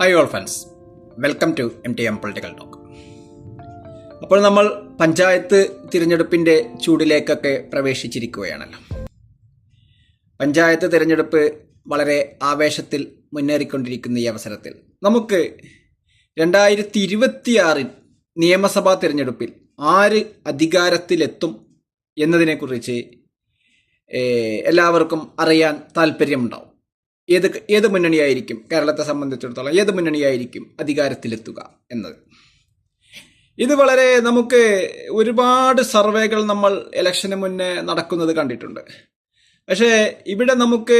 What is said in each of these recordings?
Hi all friends, welcome to MTM political talk. അപ്പോൾ നമ്മൾ പഞ്ചായത്ത് തിരഞ്ഞെടുപ്പിൻ്റെ ചൂടിലേക്കൊക്കെ പ്രവേശിച്ചിരിക്കുകയാണല്ലോ. പഞ്ചായത്ത് തിരഞ്ഞെടുപ്പ് വളരെ ആവേശത്തിൽ മുന്നേറിക്കൊണ്ടിരിക്കുന്ന ഈ അവസരത്തിൽ നമുക്ക് 2026 നിയമസഭാ തിരഞ്ഞെടുപ്പിൽ ആര് അധികാരത്തിലെത്തും എന്നതിനെക്കുറിച്ച് എല്ലാവർക്കും അറിയാൻ താല്പര്യമുണ്ടാവും. ഏത് മുന്നണിയായിരിക്കും, കേരളത്തെ സംബന്ധിച്ചിടത്തോളം ഏത് മുന്നണിയായിരിക്കും അധികാരത്തിലെത്തുക എന്നത്. ഇത് വളരെ നമുക്ക് ഒരുപാട് സർവേകൾ നമ്മൾ ഇലക്ഷന് മുന്നേ നടക്കുന്നത് കണ്ടിട്ടുണ്ട്. പക്ഷേ ഇവിടെ നമുക്ക്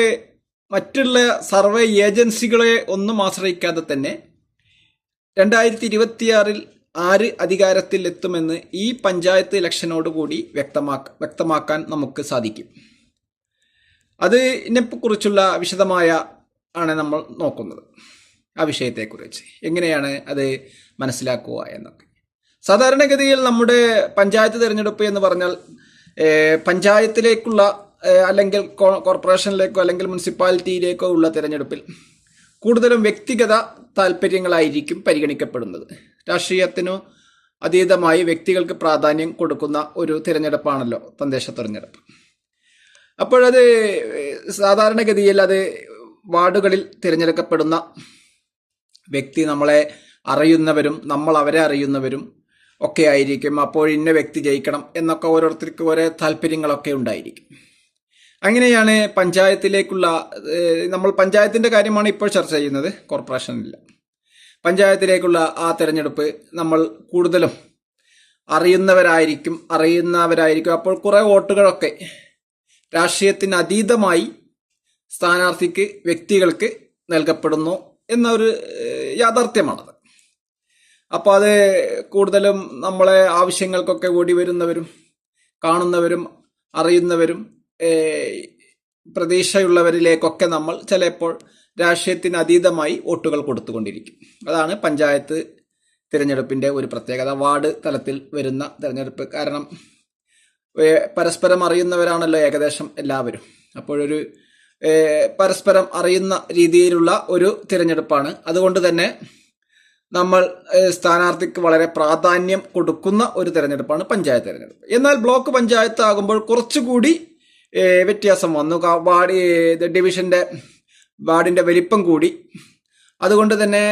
മറ്റുള്ള സർവേ ഏജൻസികളെ ഒന്നും ആശ്രയിക്കാതെ തന്നെ 2026 ആര് അധികാരത്തിൽ എത്തുമെന്ന് ഈ പഞ്ചായത്ത് ഇലക്ഷനോടുകൂടി വ്യക്തമാക്കാൻ നമുക്ക് സാധിക്കും. അതിനെക്കുറിച്ചുള്ള വിശദമായ ആണ് നമ്മൾ നോക്കുന്നത്. ആ വിഷയത്തെക്കുറിച്ച് എങ്ങനെയാണ് അത് മനസ്സിലാക്കുക എന്നൊക്കെ. സാധാരണഗതിയിൽ നമ്മുടെ പഞ്ചായത്ത് തിരഞ്ഞെടുപ്പ് എന്ന് പറഞ്ഞാൽ പഞ്ചായത്തിലേക്കുള്ള അല്ലെങ്കിൽ കോർപ്പറേഷനിലേക്കോ അല്ലെങ്കിൽ മുനിസിപ്പാലിറ്റിയിലേക്കോ ഉള്ള തിരഞ്ഞെടുപ്പിൽ കൂടുതലും വ്യക്തിഗത താല്പര്യങ്ങളായിരിക്കും പരിഗണിക്കപ്പെടുന്നത്. രാഷ്ട്രീയത്തിനു അതീതമായി വ്യക്തികൾക്ക് പ്രാധാന്യം കൊടുക്കുന്ന ഒരു തിരഞ്ഞെടുപ്പാണല്ലോ തദ്ദേശ തിരഞ്ഞെടുപ്പ്. അപ്പോഴത് സാധാരണഗതിയിൽ അത് വാർഡുകളിൽ തിരഞ്ഞെടുക്കപ്പെടുന്ന വ്യക്തി നമ്മളെ അറിയുന്നവരും നമ്മൾ അവരെ അറിയുന്നവരും ഒക്കെ ആയിരിക്കും. അപ്പോൾ ഇന്ന വ്യക്തി ജയിക്കണം എന്നൊക്കെ ഓരോരുത്തർക്ക് ഓരോ താല്പര്യങ്ങളൊക്കെ ഉണ്ടായിരിക്കും. അങ്ങനെയാണ് പഞ്ചായത്തിലേക്കുള്ള നമ്മൾ പഞ്ചായത്തിൻ്റെ കാര്യമാണ് ഇപ്പോൾ ചർച്ച ചെയ്യുന്നത്, കോർപ്പറേഷനില്ല. പഞ്ചായത്തിലേക്കുള്ള ആ തിരഞ്ഞെടുപ്പ് നമ്മൾ കൂടുതലും അറിയുന്നവരായിരിക്കും. അപ്പോൾ കുറേ വോട്ടുകളൊക്കെ രാഷ്ട്രീയത്തിന് അതീതമായി സ്ഥാനാർത്ഥിക്ക് വ്യക്തികൾക്ക് നൽകപ്പെടുന്നു എന്നൊരു യാഥാർത്ഥ്യമാണത്. അപ്പോൾ അത് കൂടുതലും നമ്മളെ ആവശ്യങ്ങൾക്കൊക്കെ ഓടി വരുന്നവരും കാണുന്നവരും അറിയുന്നവരും പ്രതീക്ഷയുള്ളവരിലേക്കൊക്കെ നമ്മൾ ചിലപ്പോൾ രാഷ്ട്രീയത്തിന് അതീതമായി വോട്ടുകൾ കൊടുത്തുകൊണ്ടിരിക്കും. അതാണ് പഞ്ചായത്ത് തിരഞ്ഞെടുപ്പിൻ്റെ ഒരു പ്രത്യേകത, വാർഡ് തലത്തിൽ വരുന്ന തിരഞ്ഞെടുപ്പ്. കാരണം പരസ്പരം അറിയുന്നവരാണല്ലോ ഏകദേശം എല്ലാവരും. അപ്പോഴൊരു പരസ്പരം അറിയുന്ന രീതിയിലുള്ള ഒരു തിരഞ്ഞെടുപ്പാണ്. അതുകൊണ്ട് തന്നെ നമ്മൾ സ്ഥാനാർത്ഥിക്ക് വളരെ പ്രാധാന്യം കൊടുക്കുന്ന ഒരു തിരഞ്ഞെടുപ്പാണ് പഞ്ചായത്ത് തിരഞ്ഞെടുപ്പ്. എന്നാൽ ബ്ലോക്ക് പഞ്ചായത്ത് ആകുമ്പോൾ കുറച്ചുകൂടി വ്യത്യാസം വന്നു. വാർഡിൻ്റെ വലിപ്പം കൂടി. അതുകൊണ്ട് തന്നെ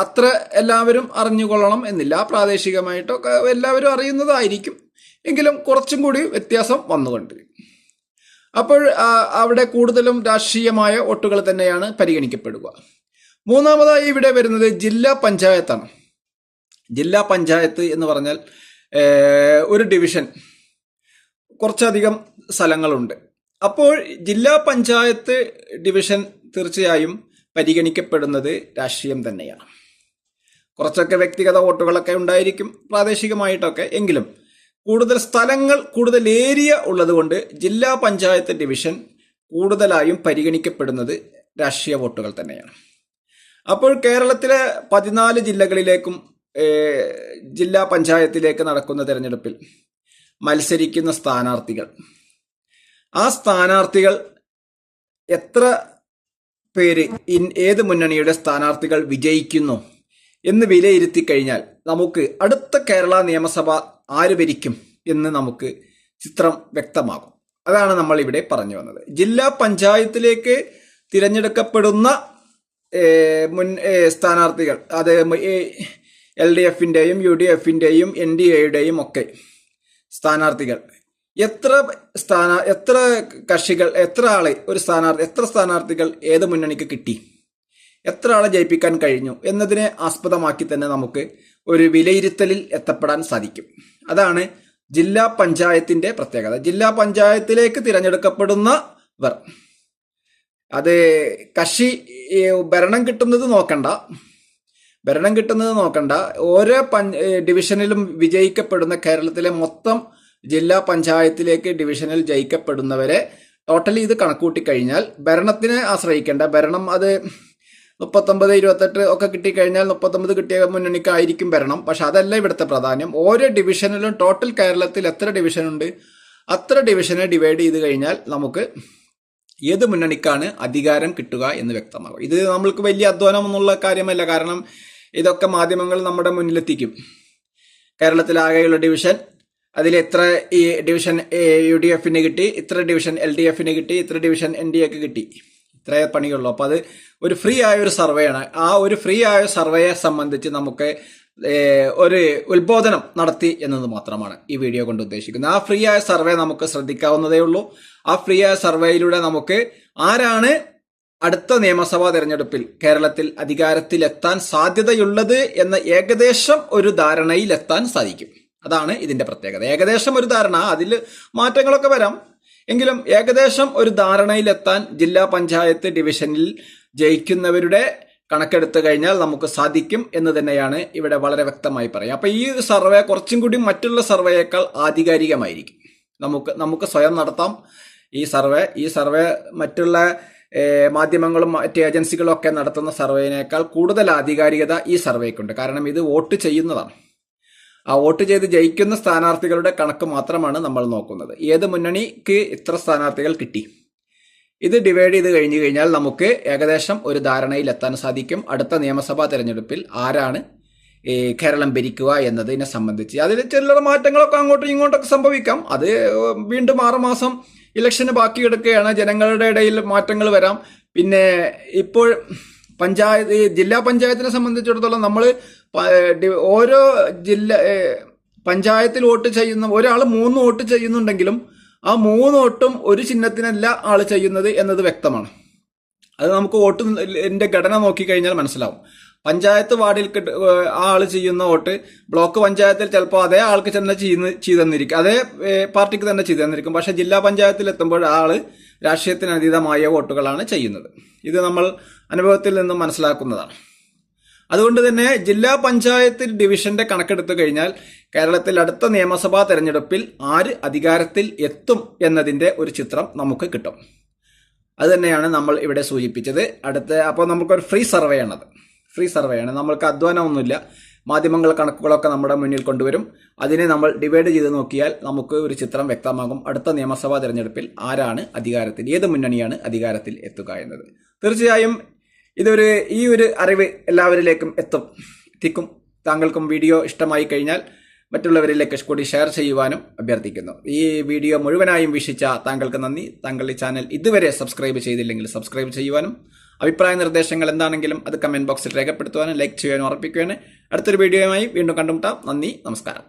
അത്ര എല്ലാവരും അറിഞ്ഞുകൊള്ളണം എന്നില്ല. പ്രാദേശികമായിട്ടൊക്കെ എല്ലാവരും അറിയുന്നതായിരിക്കും, എങ്കിലും കുറച്ചും കൂടി വ്യത്യാസം വന്നുകൊണ്ടിരിക്കും. അപ്പോൾ അവിടെ കൂടുതലും രാഷ്ട്രീയമായ വോട്ടുകൾ തന്നെയാണ് പരിഗണിക്കപ്പെടുക. മൂന്നാമതായി ഇവിടെ വരുന്നത് ജില്ലാ പഞ്ചായത്താണ്. ജില്ലാ പഞ്ചായത്ത് എന്ന് പറഞ്ഞാൽ ഒരു ഡിവിഷൻ, കുറച്ചധികം സ്ഥലങ്ങളുണ്ട്. അപ്പോൾ ജില്ലാ പഞ്ചായത്ത് ഡിവിഷൻ തീർച്ചയായും പരിഗണിക്കപ്പെടുന്നത് രാഷ്ട്രീയം തന്നെയാണ്. കുറച്ചൊക്കെ വ്യക്തിഗത വോട്ടുകളൊക്കെ ഉണ്ടായിരിക്കും പ്രാദേശികമായിട്ടൊക്കെ, എങ്കിലും കൂടുതൽ സ്ഥലങ്ങൾ, കൂടുതൽ ഏരിയ ഉള്ളതുകൊണ്ട് ജില്ലാ പഞ്ചായത്ത് ഡിവിഷൻ കൂടുതലായും പരിഗണിക്കപ്പെടുന്നത് രാഷ്ട്രീയ വോട്ടുകൾ തന്നെയാണ്. അപ്പോൾ കേരളത്തിലെ 14 ജില്ലകളിലേക്കും ജില്ലാ പഞ്ചായത്തിലേക്ക് നടക്കുന്ന തിരഞ്ഞെടുപ്പിൽ മത്സരിക്കുന്ന സ്ഥാനാർത്ഥികൾ, ആ സ്ഥാനാർത്ഥികൾ എത്ര പേര് ഏത് മുന്നണിയുടെ സ്ഥാനാർത്ഥികൾ വിജയിക്കുന്നു എന്ന് വിലയിരുത്തി കഴിഞ്ഞാൽ നമുക്ക് അടുത്ത കേരള നിയമസഭ ആര് ഭരിക്കും എന്ന് നമുക്ക് ചിത്രം വ്യക്തമാകും. അതാണ് നമ്മൾ ഇവിടെ പറഞ്ഞു വന്നത്. ജില്ലാ പഞ്ചായത്തിലേക്ക് തിരഞ്ഞെടുക്കപ്പെടുന്ന സ്ഥാനാർത്ഥികൾ, അത് LDFന്റെയും UDFന്റെയും NDAയുടെയും ഒക്കെ സ്ഥാനാർത്ഥികൾ എത്ര കക്ഷികൾ, എത്ര സ്ഥാനാർത്ഥികൾ ഏത് മുന്നണിക്ക് കിട്ടി, എത്ര ആളെ ജയിപ്പിക്കാൻ കഴിഞ്ഞു എന്നതിനെ ആസ്പദമാക്കി തന്നെ നമുക്ക് ഒരു വിലയിരുത്തലിൽ എത്തപ്പെടാൻ സാധിക്കും. അതാണ് ജില്ലാ പഞ്ചായത്തിന്റെ പ്രത്യേകത. ജില്ലാ പഞ്ചായത്തിലേക്ക് തിരഞ്ഞെടുക്കപ്പെടുന്നവർ അത് കക്ഷി ഭരണം കിട്ടുന്നത് നോക്കണ്ട. ഓരോ ഡിവിഷനിലും വിജയിക്കപ്പെടുന്ന കേരളത്തിലെ മൊത്തം ജില്ലാ പഞ്ചായത്തിലേക്ക് ഡിവിഷനിൽ ജയിക്കപ്പെടുന്നവരെ ടോട്ടലി ഇത് കണക്കൂട്ടി കഴിഞ്ഞാൽ ഭരണത്തിനെ ആശ്രയിക്കേണ്ട. ഭരണം അത് 39, 28 ഒക്കെ കിട്ടിക്കഴിഞ്ഞാൽ 39 കിട്ടിയ മുന്നണിക്കായിരിക്കും ഭരണം. പക്ഷെ അതല്ല ഇവിടുത്തെ പ്രാധാന്യം. ഓരോ ഡിവിഷനിലും ടോട്ടൽ കേരളത്തിൽ എത്ര ഡിവിഷനുണ്ട് അത്ര ഡിവിഷനെ ഡിവൈഡ് ചെയ്ത് കഴിഞ്ഞാൽ നമുക്ക് ഏത് മുന്നണിക്കാണ് അധികാരം കിട്ടുക എന്ന് വ്യക്തമാകും. ഇത് നമ്മൾക്ക് വലിയ അധ്വാനം എന്നുള്ള കാര്യമല്ല. കാരണം ഇതൊക്കെ മാധ്യമങ്ങൾ നമ്മുടെ മുന്നിലെത്തിക്കും. കേരളത്തിലാകെയുള്ള ഡിവിഷൻ, അതിൽ എത്ര ഈ ഡിവിഷൻ UDFന് കിട്ടി, ഇത്ര ഡിവിഷൻ LDFന് കിട്ടി, ഇത്ര ഡിവിഷൻ NDAക്ക് കിട്ടി, ഇത്രേ പണിയുള്ളൂ. അപ്പോൾ അത് ഒരു ഫ്രീ ആയ ഒരു സർവേയാണ്. ആ ഒരു ഫ്രീ ആയ സർവേയെ സംബന്ധിച്ച് നമുക്ക് ഒരു ഉത്ബോധനം നടത്തി എന്നത് മാത്രമാണ് ഈ വീഡിയോ കൊണ്ട് ഉദ്ദേശിക്കുന്നത്. ആ ഫ്രീ ആയ സർവേ നമുക്ക് ശ്രദ്ധിക്കാവുന്നതേ ഉള്ളൂ. ആ ഫ്രീ ആയ സർവേയിലൂടെ നമുക്ക് ആരാണ് അടുത്ത നിയമസഭാ തെരഞ്ഞെടുപ്പിൽ കേരളത്തിൽ അധികാരത്തിലെത്താൻ സാധ്യതയുള്ളത് എന്ന ഏകദേശം ഒരു ധാരണയിലെത്താൻ സാധിക്കും. അതാണ് ഇതിന്റെ പ്രത്യേകത. ഏകദേശം ഒരു ധാരണ, അതിൽ മാറ്റങ്ങളൊക്കെ വരാം, എങ്കിലും ഏകദേശം ഒരു ധാരണയിലെത്താൻ ജില്ലാ പഞ്ചായത്ത് ഡിവിഷനിൽ ജയിക്കുന്നവരുടെ കണക്കെടുത്തു കഴിഞ്ഞാൽ നമുക്ക് സാധിക്കും എന്ന് തന്നെയാണ് ഇവിടെ വളരെ വ്യക്തമായി പറയാം. അപ്പൊ ഈ സർവേ കുറച്ചും കൂടി മറ്റുള്ള സർവേയേക്കാൾ ആധികാരികമായിരിക്കും. നമുക്ക് സ്വയം നടത്താം ഈ സർവേ മറ്റുള്ള മാധ്യമങ്ങളും മറ്റ് ഏജൻസികളും ഒക്കെ നടത്തുന്ന സർവേനേക്കാൾ കൂടുതൽ ആധികാരികത ഈ സർവേക്കുണ്ട്. കാരണം ഇത് വോട്ട് ചെയ്യുന്നതാണ്. ആ വോട്ട് ചെയ്ത് ജയിക്കുന്ന സ്ഥാനാർത്ഥികളുടെ കണക്ക് മാത്രമാണ് നമ്മൾ നോക്കുന്നത്. ഏത് മുന്നണിക്ക് ഇത്ര സ്ഥാനാർത്ഥികൾ കിട്ടി, ഇത് ഡിവൈഡ് ചെയ്ത് കഴിഞ്ഞു കഴിഞ്ഞാൽ നമുക്ക് ഏകദേശം ഒരു ധാരണയിൽ എത്താൻ സാധിക്കും. അടുത്ത നിയമസഭാ തെരഞ്ഞെടുപ്പിൽ ആരാണ് കേരളം ഭരിക്കുക എന്നതിനെ സംബന്ധിച്ച്. അതിൽ ചില്ലറ മാറ്റങ്ങളൊക്കെ അങ്ങോട്ടും ഇങ്ങോട്ടൊക്കെ സംഭവിക്കാം. അത് വീണ്ടും 6 മാസം ഇലക്ഷന് ബാക്കി കിടക്കുകയാണ്. ജനങ്ങളുടെ ഇടയിൽ മാറ്റങ്ങൾ വരാം. പിന്നെ ഇപ്പോൾ ജില്ലാ പഞ്ചായത്തിനെ സംബന്ധിച്ചിടത്തോളം നമ്മൾ ഓരോ പഞ്ചായത്തിൽ വോട്ട് ചെയ്യുന്ന ഒരാൾ 3 വോട്ട് ചെയ്യുന്നുണ്ടെങ്കിലും ആ 3 വോട്ടും ഒരു ചിഹ്നത്തിനല്ല ആൾ ചെയ്യുന്നത് എന്നത് വ്യക്തമാണ്. അത് നമുക്ക് വോട്ടിന്റെ ഘടന നോക്കിക്കഴിഞ്ഞാൽ മനസ്സിലാവും. പഞ്ചായത്ത് വാർഡിൽ ആ ആൾ ചെയ്യുന്ന വോട്ട് ബ്ലോക്ക് പഞ്ചായത്തിൽ ചിലപ്പോൾ അതേ ആൾക്ക് തന്നെ ചെയ്തെന്നിരിക്കും, അതേ പാർട്ടിക്ക് തന്നെ ചെയ്തെന്നിരിക്കും. പക്ഷെ ജില്ലാ പഞ്ചായത്തിൽ എത്തുമ്പോൾ ആള് രാഷ്ട്രീയത്തിന് അതീതമായ വോട്ടുകളാണ് ചെയ്യുന്നത്. ഇത് നമ്മൾ അനുഭവത്തിൽ നിന്നും മനസ്സിലാക്കുന്നതാണ്. അതുകൊണ്ട് തന്നെ ജില്ലാ പഞ്ചായത്ത് ഡിവിഷന്റെ കണക്കെടുത്തു കഴിഞ്ഞാൽ കേരളത്തിൽ അടുത്ത നിയമസഭാ തെരഞ്ഞെടുപ്പിൽ ആര് അധികാരത്തിൽ എത്തും എന്നതിന്റെ ഒരു ചിത്രം നമുക്ക് കിട്ടും. അത് തന്നെയാണ് നമ്മൾ ഇവിടെ സൂചിപ്പിച്ചത്. അപ്പോൾ നമുക്കൊരു ഫ്രീ സർവേയാണ്. നമ്മൾക്ക് അധ്വാനമൊന്നുമില്ല. മാധ്യമങ്ങൾ കണക്കുകളൊക്കെ നമ്മുടെ മുന്നിൽ കൊണ്ടുവരും. അതിനെ നമ്മൾ ഡിവൈഡ് ചെയ്ത് നോക്കിയാൽ നമുക്ക് ഒരു ചിത്രം വ്യക്തമാകും. അടുത്ത നിയമസഭാ തെരഞ്ഞെടുപ്പിൽ ആരാണ് അധികാരത്തിൽ, ഏത് മുന്നണിയാണ് അധികാരത്തിൽ എത്തുക എന്നത്. തീർച്ചയായും ഈ ഒരു അറിവ് എല്ലാവരിലേക്കും എത്തിക്കും. താങ്കൾക്കും വീഡിയോ ഇഷ്ടമായി കഴിഞ്ഞാൽ മറ്റുള്ളവരിലേക്ക് കൂടി ഷെയർ ചെയ്യുവാനും അഭ്യർത്ഥിക്കുന്നു. ഈ വീഡിയോ മുഴുവനായും വീക്ഷിച്ച താങ്കൾക്ക് നന്ദി. താങ്കൾ ഈ ചാനൽ ഇതുവരെ സബ്സ്ക്രൈബ് ചെയ്തില്ലെങ്കിൽ സബ്സ്ക്രൈബ് ചെയ്യുവാനും അഭിപ്രായ നിർദ്ദേശങ്ങൾ എന്താണെങ്കിലും അത് കമന്റ് ബോക്സിൽ രേഖപ്പെടുത്തുവാനും ലൈക്ക് ചെയ്യാനും ഉറപ്പിക്കുവാനും അടുത്തൊരു വീഡിയോയുമായി വീണ്ടും കണ്ടുമുട്ടാം. നന്ദി, നമസ്കാരം.